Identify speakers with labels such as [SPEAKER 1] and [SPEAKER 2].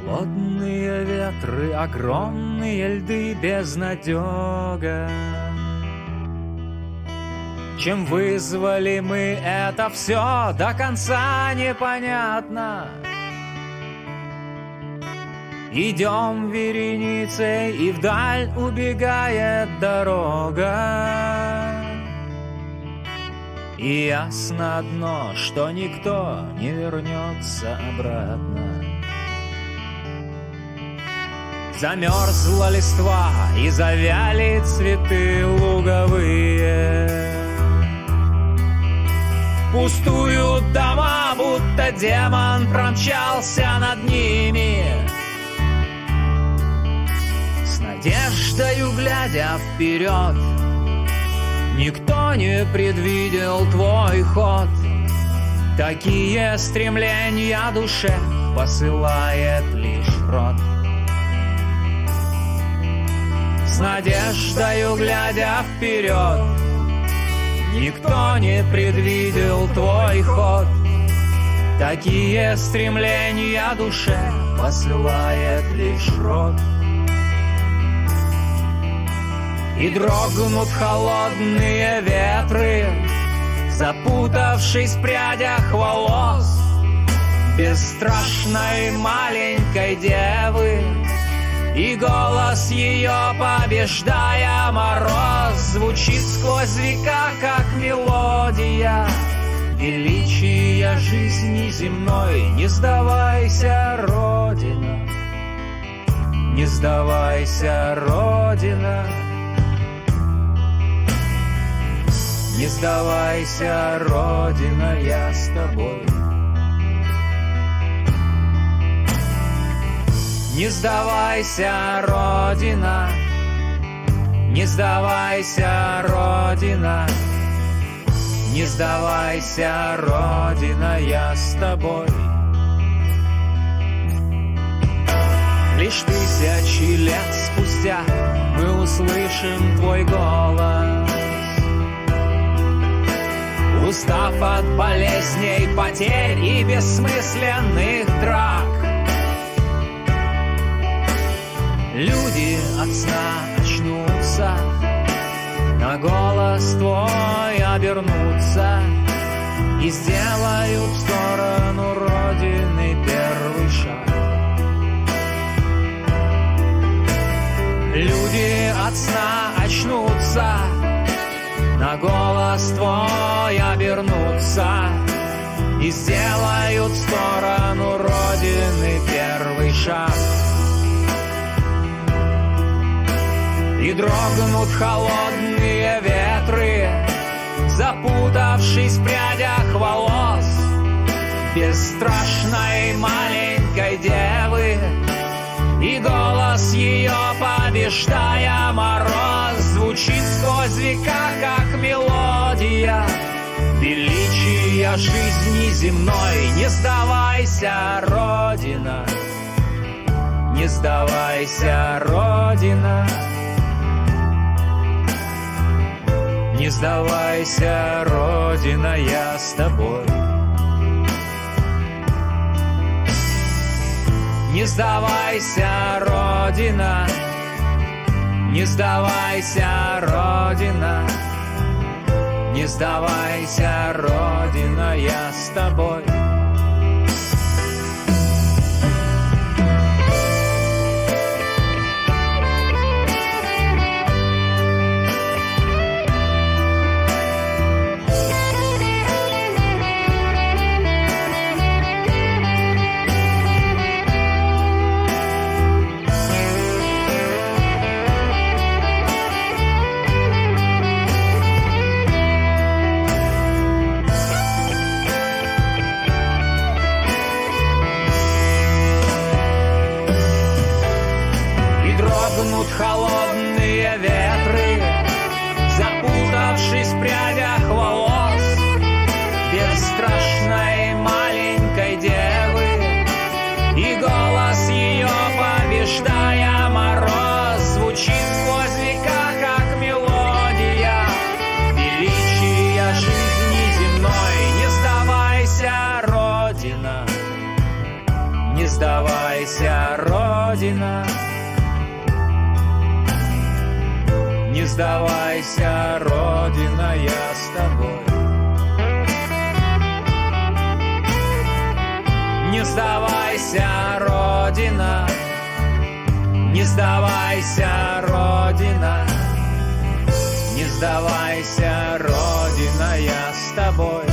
[SPEAKER 1] Холодные ветры, огромные льды, безнадега. Чем вызвали мы это все, до конца непонятно. Идем вереницей, и вдаль убегает дорога. И ясно одно, что никто не вернется обратно. Замерзла листва и завяли цветы луговые. Пустуют дома, будто демон промчался над ними. С надеждою глядя вперед, никто не предвидел твой ход. Такие стремления душе посылает лишь род. С надеждою глядя вперед, никто не предвидел твой ход. Такие стремления душе посылает лишь род. И дрогнут холодные ветры, запутавшись в прядях волос бесстрашной маленькой девы. И голос ее, побеждая мороз, звучит сквозь века, как мелодия величия жизни земной. Не сдавайся, Родина, не сдавайся, Родина, не сдавайся, Родина, я с тобой. Не сдавайся, Родина, не сдавайся, Родина, не сдавайся, Родина, я с тобой. Лишь тысячи лет спустя мы услышим твой голос. Устав от болезней, потерь и бессмысленных драк, люди от сна очнутся, на голос твой обернутся и сделают в сторону Родины первый шаг. Люди от сна очнутся, на голос твой обернутся и сделают в сторону Родины первый шаг. И дрогнут холодные ветры, запутавшись в прядях волос бесстрашной маленькой девы. И голос ее, побеждая мороз, звучит сквозь века, как мелодия величия жизни земной. Не сдавайся, Родина, не сдавайся, Родина, не сдавайся, Родина, я с тобой. Не сдавайся, Родина, не сдавайся, Родина, не сдавайся, Родина, я с тобой. Холодные ветры, запутавшись в прядях волос бесстрашной маленькой девы. И голос ее, побеждая мороз, звучит сквозь века, как мелодия величия жизни земной. Не сдавайся, Родина, не сдавайся, Родина. Не сдавайся, Родина, я с тобой. Не сдавайся, Родина, не сдавайся, Родина, не сдавайся, Родина, я с тобой.